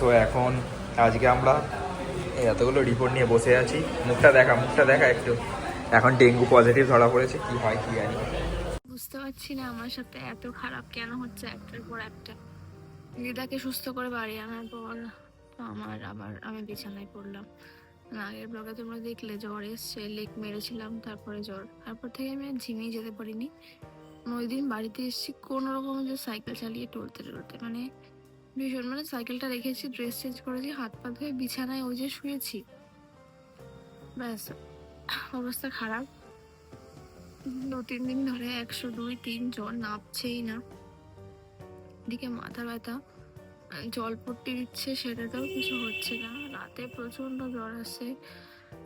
So এখন আজকে আমরা এতগুলো রিপোর্ট নিয়ে বসে আছি। মুখটা দেখা একটু। এখন ডেঙ্গু পজিটিভ ধরা পড়েছে, কি হয় কি জানি। বুঝতে পারছি না আমার সাথে এত খারাপ কেন হচ্ছে একটার পর একটা। দিদাকে সুস্থ করে বাড়ি আনার পর আমি বিছানায় পড়লাম। আগের ব্লগে তোমরা দেখলে জ্বর এসছে, লেক মেরেছিলাম, তারপরে জ্বর, তারপর থেকে আমি আর ঝিমিয়ে যেতে পারিনি। ওই দিন বাড়িতে এসেছি কোনো রকম যে সাইকেল চালিয়ে টলতে মানে ভীষণ, মানে সাইকেলটা রেখেছি, ড্রেস চেঞ্জ করেছি, হাত পা ধুয়ে বিছানায় ওই যে শুয়েছি, ব্যাস অবস্থা খারাপ। 2-3 দিন ধরে 102-3 জ্বর, নামছেই না। এদিকে মাথা ব্যথা, জল পট্টি দিচ্ছে, সেটাতেও কিছু হচ্ছে না। রাতে প্রচন্ড জ্বর আসছে।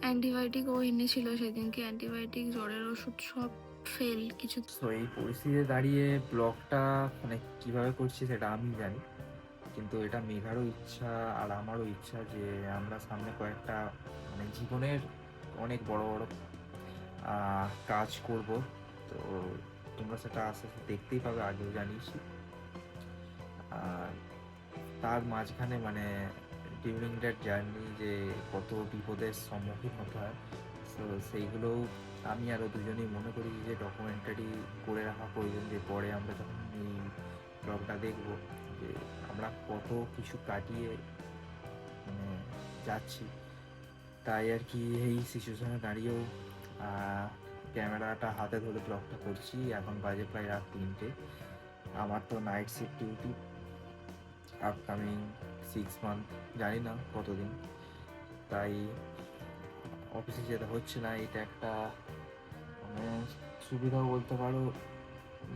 অ্যান্টিবায়োটিক ও এনেছিল সেদিনকে, অ্যান্টিবায়োটিক, জ্বরের ওষুধ সব ফেল কিছু। তো এই পরিস্থিতিতে দাঁড়িয়ে ব্লগটা মানে কীভাবে করছি সেটা আমি জানি, কিন্তু এটা মেঘারও ইচ্ছা আর আমারও ইচ্ছা যে আমরা সামনে কয়েকটা মানে জীবনের অনেক বড় বড় কাজ করব। তো তোমরা সেটা আস্তে আস্তে দেখতেই পাবে, আগেও জানিয়েছি। আর তার মাঝখানে মানে ডিউরিং দ্যাট জার্নি যে কত বিপদের সম্মুখীন হতে হয়, তো সেইগুলোও আমি আরও দুজনেই মনে করি যে ডকুমেন্টারি করে রাখা প্রয়োজন, যে পরে আমরা যখন এই ব্লগটা দেখব যে আমরা কত কিছু কাটিয়ে মানে যাচ্ছি। তাই আর কি এই সিচুয়েশনে দাঁড়িয়েও ক্যামেরাটা হাতে ধরে ব্লগটা করছি। এখন বাজে প্রায় রাত 3টে। আমার তো night shift duty upcoming 6 month, জানি না কতদিন, তাই অফিসে যেতে হচ্ছে না। এটা একটা মানে সুবিধাও বলতে পারো,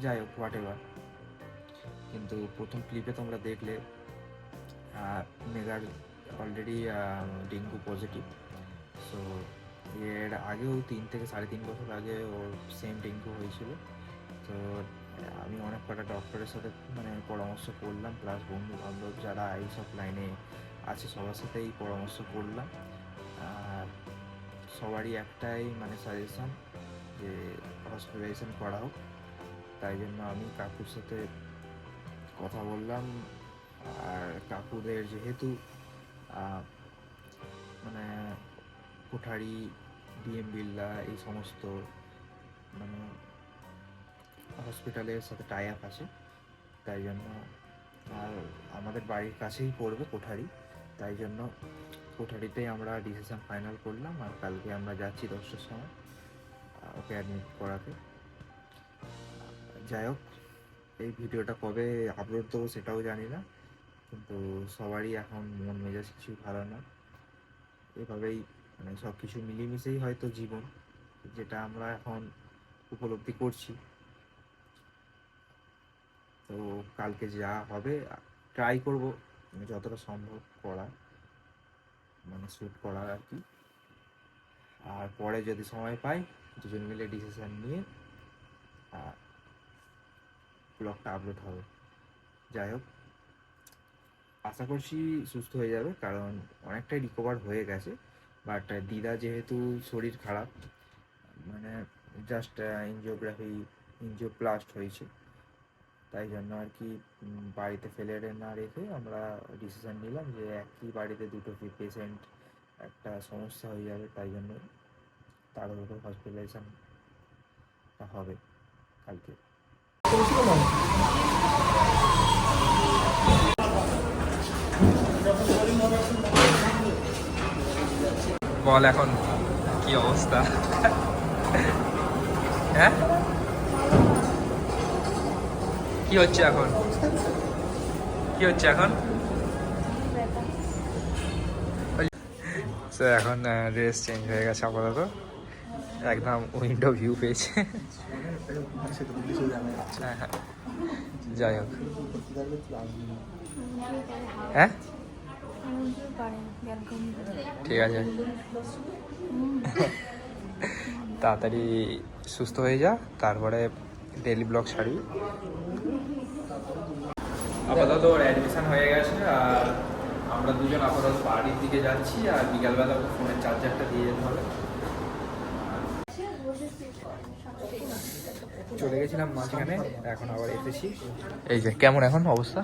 যাই হোক হোয়াট এভার। কিন্তু প্রথম ক্লিপে তোমরা দেখলে মেগার অলরেডি ডেঙ্গু পজিটিভ। সো এর আগেও 3 থেকে 3.5 বছর আগে ওর সেম ডেঙ্গু হয়েছিল। তো আমি অনেক কটা ডক্টরের সাথে মানে পরামর্শ করলাম, প্লাস বন্ধু বান্ধব যারা এইসব লাইনে আছে সবার সাথেই পরামর্শ করলাম। আর সবারই একটাই মানে সাজেশন যে হসপিটালাইজেশন করা হোক। তাই জন্য আমি কাকুর সাথে কথা বললাম। আর কাকুদের যেহেতু মানে কোঠারি, ডিএম বিড়লা এই সমস্ত মানে হসপিটালের সাথে টাই আপ আছে, তাই জন্য আর আমাদের বাড়ির কাছেই পড়বে কোঠারি, তাই জন্য কোঠারিতেই আমরা ডিসিশন ফাইনাল করলাম। আর কালকে আমরা যাচ্ছি 10টার সময় ওকে অ্যাডমিট করাতে। যাই হোক, এই ভিডিওটা কবে আপলোড দেবো সেটাও জানি না, কিন্তু সবারই এখন মন মেজাজ কিছুই ভালো না। এভাবেই মানে সব কিছু মিলেমিশেই হয়তো জীবন, যেটা আমরা এখন উপলব্ধি করছি। তো কালকে যা হবে ট্রাই করব যতটা সম্ভব করা, মানে শ্যুট করার আর কি। আর পরে যদি সময় পাই দুজন মিলে ডিসিশন নিয়ে ব্লগটা আপলোড হবে। যাই হোক, আশা করছি সুস্থ হয়ে যাবে, কারণ অনেকটাই রিকভার হয়ে গেছে। বাট দিদা যেহেতু শরীর খারাপ, মানে জাস্ট এনজিওপ্লাস্ট হয়েছে, তাই জন্য আর কি বাড়িতে ফেলে না রেখে আমরা ডিসিশন নিলাম যে একই বাড়িতে দুটো পেশেন্ট একটা সমস্যা হয়ে যাবে, তাই জন্য তার উপর হসপিটালাইজেশনটা হবে কালকে। বল এখন কি অবস্থা? হ্যাঁ, কি হচ্ছে এখন? তো এখন ড্রেস চেঞ্জ হয়ে গেছে আপাতত, একদম উইন্ডো ভিউ পেয়েছে। হ্যাঁ হ্যাঁ, যাই হোক। হ্যাঁ ঠিক আছে, তাড়াতাড়ি সুস্থ হয়ে যা, তারপরে ডেইলি ব্লগ ছাড়বি। আপাতত ওর অ্যাডমিশন হয়ে গেছে, আর আমরা দুজন আপাতত বাড়ির দিকে যাচ্ছি। আর বিকালবেলা ফোনের চার্জারটা দিয়ে যেতে হবে। চলে গেছিলাম মাঝখানে, এখন আবার এসেছি। এই যে কেমন এখন অবস্থা?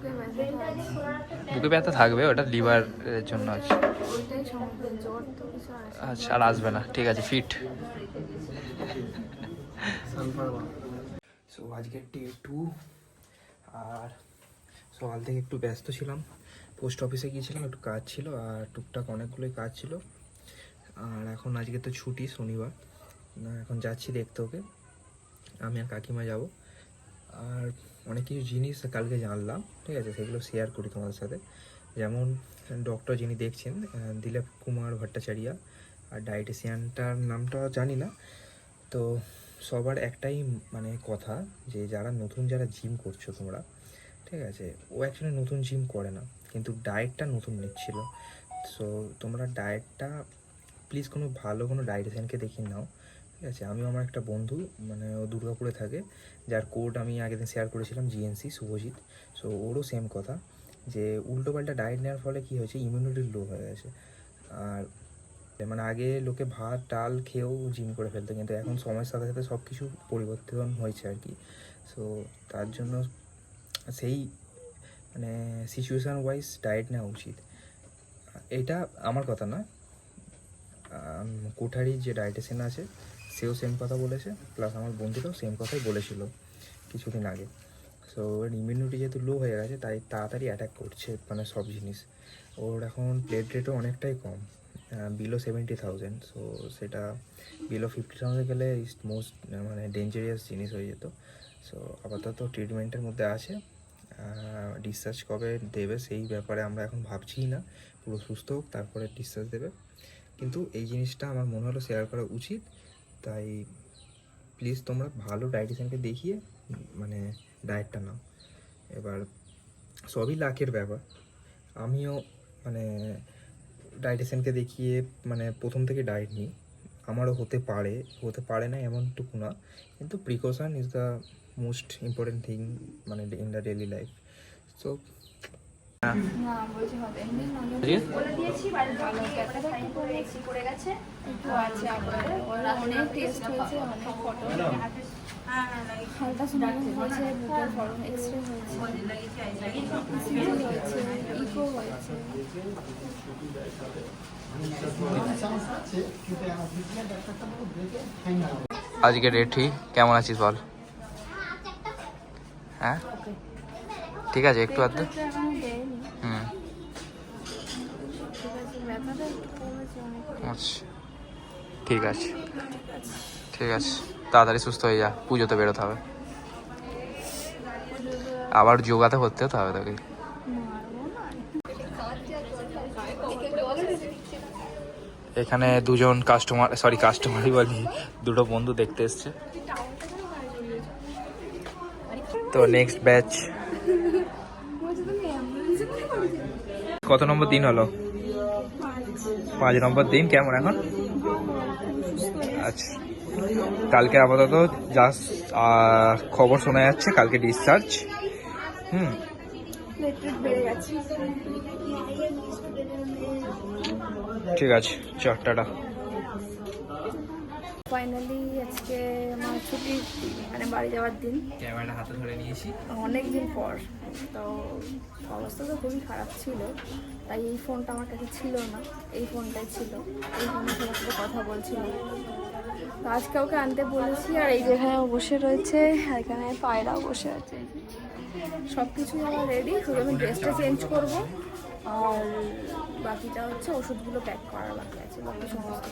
বুকে ব্যথা আছে। বুকে ব্যথা থাকবে, ওটা লিভারের জন্য আছে। ওইটাই সমস্যা, জ্বর তো কিছু আসে না। আচ্ছা, আর আসবে না, ঠিক আছে, ফিট। সো আজকে ডে 2, আর সকাল থেকে একটু ব্যস্ত ছিলাম, পোস্ট অফিসে গিয়েছিলাম, একটু কাজ ছিল আর টুকটাক অনেকগুলোই কাজ ছিল। আর এখন আজকে তো ছুটি, শনিবার, এখন যাচ্ছি দেখতে ওকে, আমি আর কাকিমা যাব। আর অনেক কিছু জিনিস কালকে জানলাম, ঠিক আছে, সেগুলো শেয়ার করি তোমাদের সাথে। যেমন ডক্টর যিনি দেখছেন, দিলীপ কুমার ভট্টাচার্য, আর ডায়েটিশিয়ানটার নামটা জানি না। তো সবার একটাই মানে কথা, যে যারা নতুন যারা জিম করছো তোমরা, ঠিক আছে, ও অ্যাকচুয়ালি নতুন জিম করে না, কিন্তু ডায়েটটা নতুন নিচ্ছিল। সো তোমরা ডায়েটটা প্লিজ কোনো ভালো কোনো ডায়েটিশিয়ানকে দেখিয়ে নাও, ঠিক আছে। আমিও আমার একটা বন্ধু, মানে ও দুর্গাপুরে থাকে, যার কোড আমি আগের দিন শেয়ার করেছিলাম, জিএনসি শুভজিৎ। সো ওরও সেম কথা, যে উল্টোপাল্টা ডায়েট নেওয়ার ফলে কী হয়েছে, ইমিউনিটি লো হয়ে গেছে। আর মানে আগে লোকে ভাত ডাল খেয়েও জিম করে ফেলতো, কিন্তু এখন সময়ের সাথে সাথে সব কিছু পরিবর্তন হয়েছে আর কি। সো তার জন্য সেই মানে সিচুয়েশান ওয়াইজ ডায়েট নেওয়া উচিত। এটা আমার কথা না, কোঠারির যে ডায়েটিশিয়ান আছে সেও সেম কথা বলেছে, প্লাস আমার বন্ধুরাও সেম কথাই বলেছিল কিছুদিন আগে। সো ওর ইমিউনিটি যেহেতু লো হয়ে গেছে, তাই তাড়াতাড়ি অ্যাটাক করছে মানে সব জিনিস। ওর এখন প্লেট রেটও অনেকটাই কম, বিলো 70,000। সো সেটা বিলো 50,000 গেলে ইজ মোস্ট মানে ডেঞ্জারিয়াস জিনিস হয়ে যেত। সো আপাতত ট্রিটমেন্টের মধ্যে আছে, ডিসচার্জ কবে দেবে সেই ব্যাপারে আমরা এখন ভাবছি না, পুরো সুস্থ হোক তারপরে ডিসচার্জ দেবে। কিন্তু এই জিনিসটা আমার মনে হলো শেয়ার করা উচিত, তাই প্লিজ তোমরা ভালো ডায়েটিশিয়ানকে দেখিয়ে মানে ডায়েটটা নাও। এবার সবই লাকের ব্যাপার, আমিও মানে ডায়েটিশিয়ানকে দেখিয়ে মানে প্রথম থেকে ডায়েট নিই, আমারও হতে পারে না এমনটুকু না, কিন্তু precaution is the most important thing মানে in the daily life. So না বলছি হবে এমনি বলে দিয়েছি বাড়িতে ভালো ব্যাপারটা একটু করেছি করে গেছে একটু আছে আবার ওরা অনেক টেস্ট হয়েছে অনেক ফটো হালকা সোনালি হয়েছে বুকের ফর্ম এক্সরে হয়েছে সিটি হয়েছে ইকো হয়েছে। আজকে রেঠি কেমন আছিস বল? হ্যাঁ ঠিক আছে, একটু আধটু। এখনো দেয়নি, হুম, ঠিক আছে, ব্যথাটা একটু কমেছে অনেক। আচ্ছা ঠিক আছে, ঠিক আছে, তাড়াতাড়ি সুস্থ হয়ে যা, পুজোতে বেরোতে হবে, আবার যোগাতে হতে হবে তোকে। এখানে দুজন কাস্টমারই বলি, দুটো বন্ধু দেখতে এসছে। তো নেক্সট ব্যাচ কত নম্বর দিন হলো? 5 নম্বর দিন। কেমন এখন? আচ্ছা, কালকে আপাতত জাস্ট খবর শোনা যাচ্ছে কালকে ডিসচার্জ। ঠিক আছে, চল টাটা। ফাইনালি আজকে আমার ছুটির মানে বাড়ি যাওয়ার দিন, ক্যামেরাটা হাতে ধরে নিয়েছি অনেক দিন পর। তো অবস্থা তো খুবই খারাপ ছিল, তাই এই ফোনটা আমার কাছে ছিল না, এই ফোনটাই ছিল, এই ফোনে সবার সাথে কথা বলছিলাম। তো আজকে ওকে আনতে বলেছি, আর এই যেখানে ও বসে রয়েছে, এখানে পায়রাও বসে আছে, সব কিছুই আমার রেডি, শুধু আমি ড্রেসটা চেঞ্জ করবো আর বাকিটা হচ্ছে ওষুধগুলো প্যাক করার বাকি আছে, বাকি সমস্ত